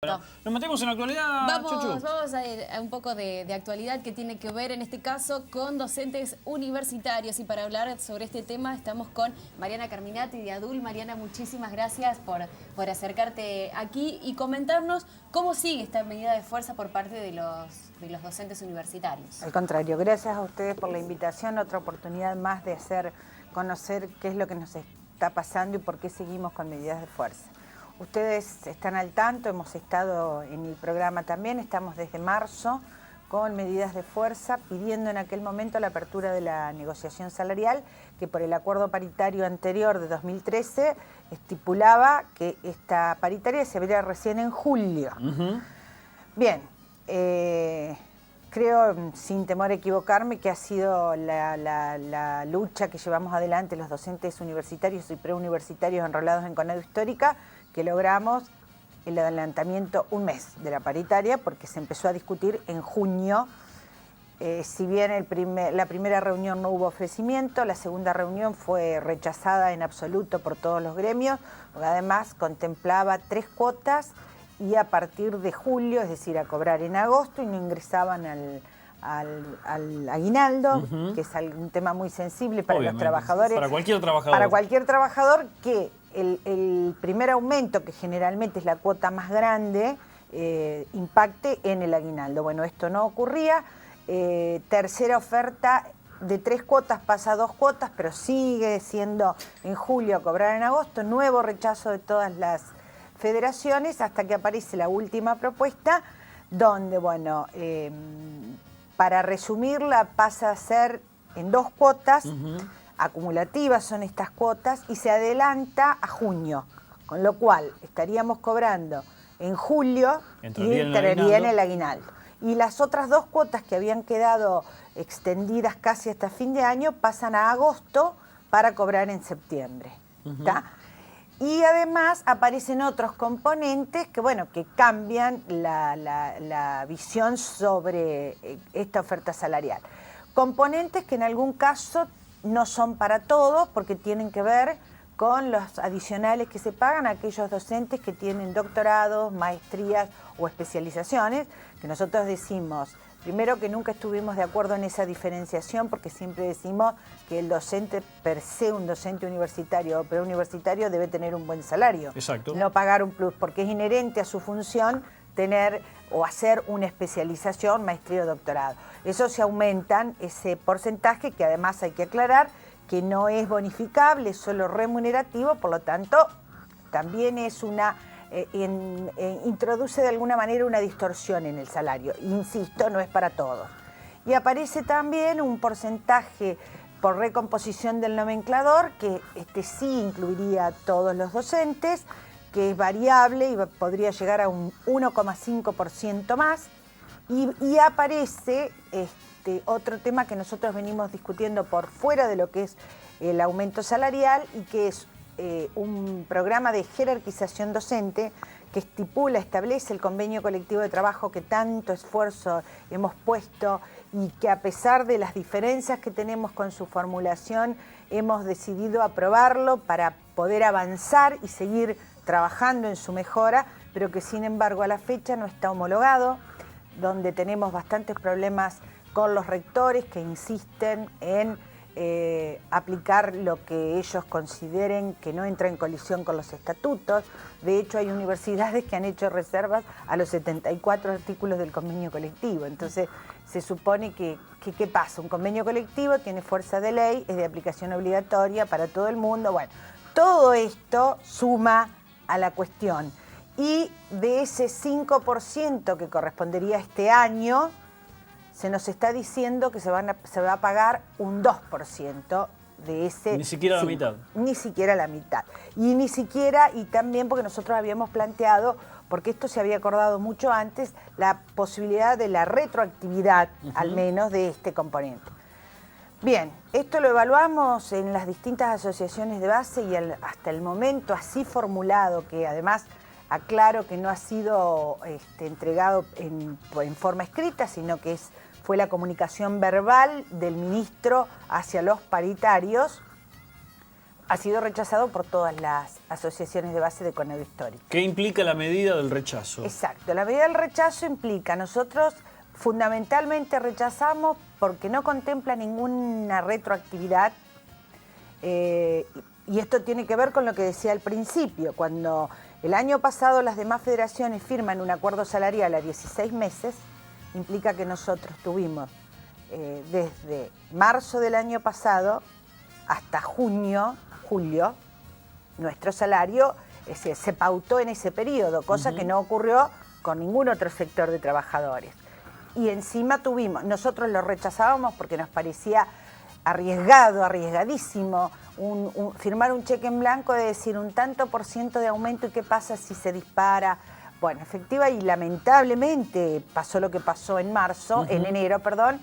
Bueno, nos metemos en la actualidad, Chuchu. Vamos a ir a un poco de actualidad que tiene que ver en este caso con docentes universitarios, y para hablar sobre este tema estamos con Mariana Carminati de ADUL. Mariana, muchísimas gracias por acercarte aquí y comentarnos cómo sigue esta medida de fuerza por parte de los docentes universitarios. Al contrario, gracias a ustedes por la invitación, otra oportunidad más de hacer conocer qué es lo que nos está pasando y por qué seguimos con medidas de fuerza. Ustedes están al tanto, hemos estado en el programa también, estamos desde marzo con medidas de fuerza, pidiendo en aquel momento la apertura de la negociación salarial, que por el acuerdo paritario anterior de 2013 estipulaba que esta paritaria se vería recién en julio. Bien, creo, sin temor a equivocarme, que ha sido la lucha que llevamos adelante los docentes universitarios y preuniversitarios enrolados en CONADU Histórica, que logramos el adelantamiento un mes de la paritaria, porque se empezó a discutir en junio. Si bien la primera reunión no hubo ofrecimiento, la segunda reunión fue rechazada en absoluto por todos los gremios, porque además contemplaba 3 cuotas y a partir de julio, es decir, a cobrar en agosto, y no ingresaban al aguinaldo, que es un tema muy sensible para los trabajadores. Para cualquier trabajador. Para cualquier trabajador, que el primer aumento, que generalmente es la cuota más grande, impacte en el aguinaldo. Bueno, esto no ocurría. Tercera oferta de 3 cuotas pasa a 2 cuotas, pero sigue siendo en julio a cobrar en agosto. Nuevo rechazo de todas las federaciones, hasta que aparece la última propuesta, donde, bueno, para resumirla, pasa a ser en 2 cuotas, acumulativas son estas cuotas, y se adelanta a junio, con lo cual estaríamos cobrando en julio y entraría en el aguinaldo. Y las otras 2 cuotas que habían quedado extendidas casi hasta fin de año pasan a agosto para cobrar en septiembre. Y además aparecen otros componentes que, bueno, que cambian la visión sobre esta oferta salarial. Componentes que en algún caso no son para todos, porque tienen que ver con los adicionales que se pagan a aquellos docentes que tienen doctorados, maestrías o especializaciones, que nosotros decimos, primero, que nunca estuvimos de acuerdo en esa diferenciación, porque siempre decimos que el docente per se, un docente universitario o preuniversitario, debe tener un buen salario. Exacto. No pagar un plus, porque es inherente a su función tener o hacer una especialización, maestría o doctorado. Eso se aumentan, ese porcentaje, que además hay que aclarar que no es bonificable, es solo remunerativo, por lo tanto también es introduce de alguna manera una distorsión en el salario. Insisto, no es para todos. Y aparece también un porcentaje por recomposición del nomenclador, que sí incluiría a todos los docentes, que es variable y podría llegar a un 1,5% más. Y aparece otro tema que nosotros venimos discutiendo por fuera de lo que es el aumento salarial, y que es un programa de jerarquización docente que establece el convenio colectivo de trabajo que tanto esfuerzo hemos puesto, y que, a pesar de las diferencias que tenemos con su formulación, hemos decidido aprobarlo para poder avanzar y seguir trabajando en su mejora, pero que sin embargo a la fecha no está homologado, donde tenemos bastantes problemas con los rectores que insisten en aplicar lo que ellos consideren que no entra en colisión con los estatutos. De hecho, hay universidades que han hecho reservas a los 74 artículos del convenio colectivo. Entonces, se supone que ¿qué pasa? Un convenio colectivo tiene fuerza de ley, es de aplicación obligatoria para todo el mundo. Bueno, todo esto suma a la cuestión. Y de ese 5% que correspondería a este año, se nos está diciendo que se va a pagar un 2% de ese... Ni siquiera la mitad. Ni siquiera la mitad. Y también porque nosotros habíamos planteado, porque esto se había acordado mucho antes, la posibilidad de la retroactividad, al menos, de este componente. Bien, esto lo evaluamos en las distintas asociaciones de base, y hasta el momento así formulado, que además aclaro que no ha sido entregado en forma escrita, sino que fue la comunicación verbal del ministro hacia los paritarios, ha sido rechazado por todas las asociaciones de base de Conado Histórico. ¿Qué implica la medida del rechazo? Exacto, la medida del rechazo implica, nosotros fundamentalmente rechazamos porque no contempla ninguna retroactividad, y esto tiene que ver con lo que decía al principio, cuando el año pasado las demás federaciones firman un acuerdo salarial a 16 meses, implica que nosotros tuvimos desde marzo del año pasado hasta julio, nuestro salario se pautó en ese periodo, cosa que no ocurrió con ningún otro sector de trabajadores. Y encima nosotros lo rechazábamos porque nos parecía arriesgadísimo, firmar un cheque en blanco de decir un tanto por ciento de aumento y qué pasa si se dispara. Bueno, efectiva y lamentablemente pasó lo que pasó en enero, perdón.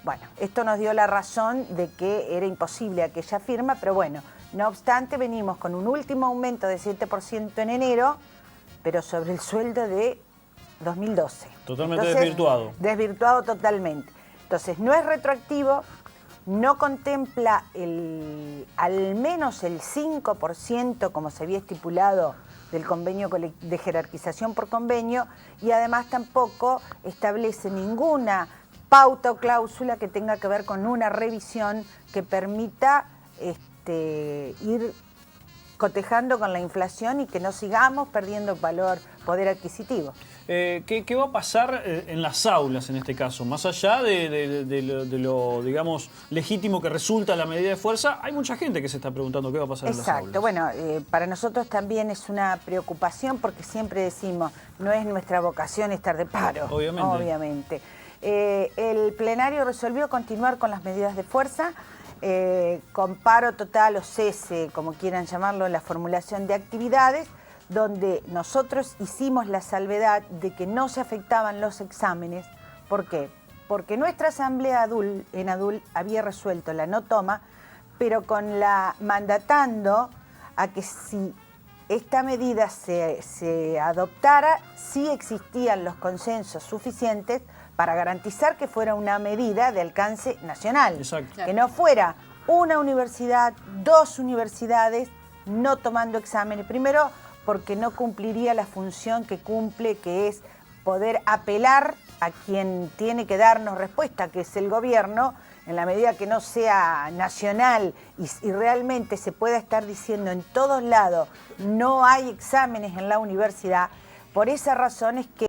Bueno, esto nos dio la razón de que era imposible aquella firma, pero bueno, no obstante venimos con un último aumento de 7% en enero, pero sobre el sueldo de 2012. Totalmente desvirtuado. Desvirtuado totalmente. Entonces, no es retroactivo, no contempla al menos el 5%, como se había estipulado, del convenio de jerarquización por convenio, y además tampoco establece ninguna pauta o cláusula que tenga que ver con una revisión que permita ir cotejando con la inflación y que no sigamos perdiendo poder adquisitivo. ¿Qué va a pasar en las aulas en este caso? Más allá de lo, digamos, legítimo que resulta la medida de fuerza, hay mucha gente que se está preguntando qué va a pasar en las aulas. Exacto, bueno, para nosotros también es una preocupación porque siempre decimos, no es nuestra vocación estar de paro. Obviamente. El plenario resolvió continuar con las medidas de fuerza, con paro total o cese, como quieran llamarlo, en la formulación de actividades, donde nosotros hicimos la salvedad de que no se afectaban los exámenes. ¿Por qué? Porque nuestra asamblea en ADUL había resuelto la no toma, pero mandatando a que si esta medida se adoptara, sí existían los consensos suficientes para garantizar que fuera una medida de alcance nacional. Exacto. Que no fuera una universidad, 2 universidades no tomando exámenes. Primero, porque no cumpliría la función que cumple, que es poder apelar a quien tiene que darnos respuesta, que es el gobierno, en la medida que no sea nacional y realmente se pueda estar diciendo en todos lados no hay exámenes en la universidad. Por esa razón es que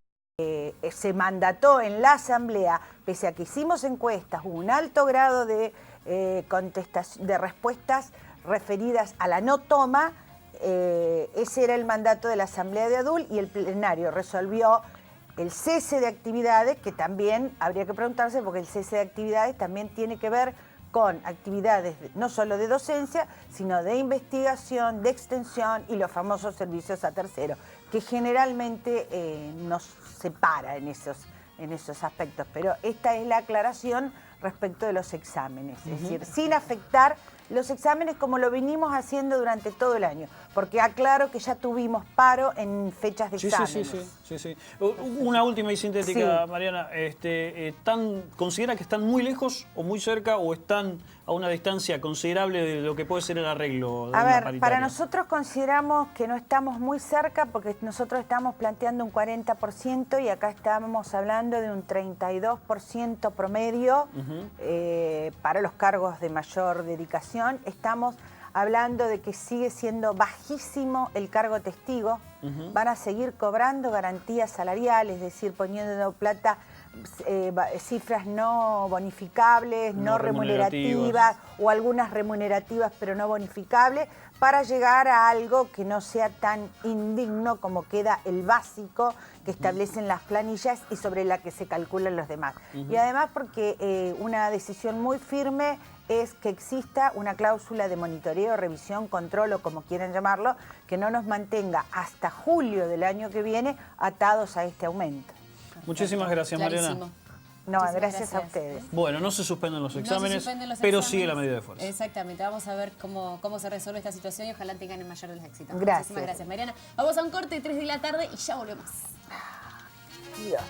se mandató en la asamblea, pese a que hicimos encuestas, hubo un alto grado de respuestas referidas a la no toma. Ese era el mandato de la asamblea de ADUL y el plenario resolvió el cese de actividades, que también habría que preguntarse porque el cese de actividades también tiene que ver con actividades no solo de docencia, sino de investigación, de extensión y los famosos servicios a terceros, que generalmente nos separa en esos aspectos. Pero esta es la aclaración respecto de los exámenes, es decir, sin afectar los exámenes como lo venimos haciendo durante todo el año, porque aclaro que ya tuvimos paro en fechas de exámenes. Sí. Una última y sintética, Sí. Mariana. ¿Considera que están muy lejos o muy cerca o están a una distancia considerable de lo que puede ser el arreglo de A una ver, paritaria? para nosotros consideramos que no estamos muy cerca porque nosotros estamos planteando un 40% y acá estamos hablando de un 32% promedio para los cargos de mayor dedicación. Estamos hablando de que sigue siendo bajísimo el cargo testigo. Van a seguir cobrando garantías salariales, es decir, poniendo plata, cifras no bonificables, no remunerativas, o algunas remunerativas pero no bonificables, para llegar a algo que no sea tan indigno como queda el básico que establecen las planillas y sobre la que se calculan los demás. Y además porque una decisión muy firme es que exista una cláusula de monitoreo, revisión, control o como quieran llamarlo, que no nos mantenga hasta julio del año que viene atados a este aumento. Muchísimas gracias, Mariana. No, Muchísimas gracias a ustedes. Bueno, no se suspenden los exámenes, pero exámenes. sigue la medida de fuerza. Exactamente, vamos a ver cómo se resuelve esta situación y ojalá tengan el mayor de los éxitos. Gracias. Muchísimas gracias, Mariana. Vamos a un corte, 3 de la tarde y ya volvemos. Dios.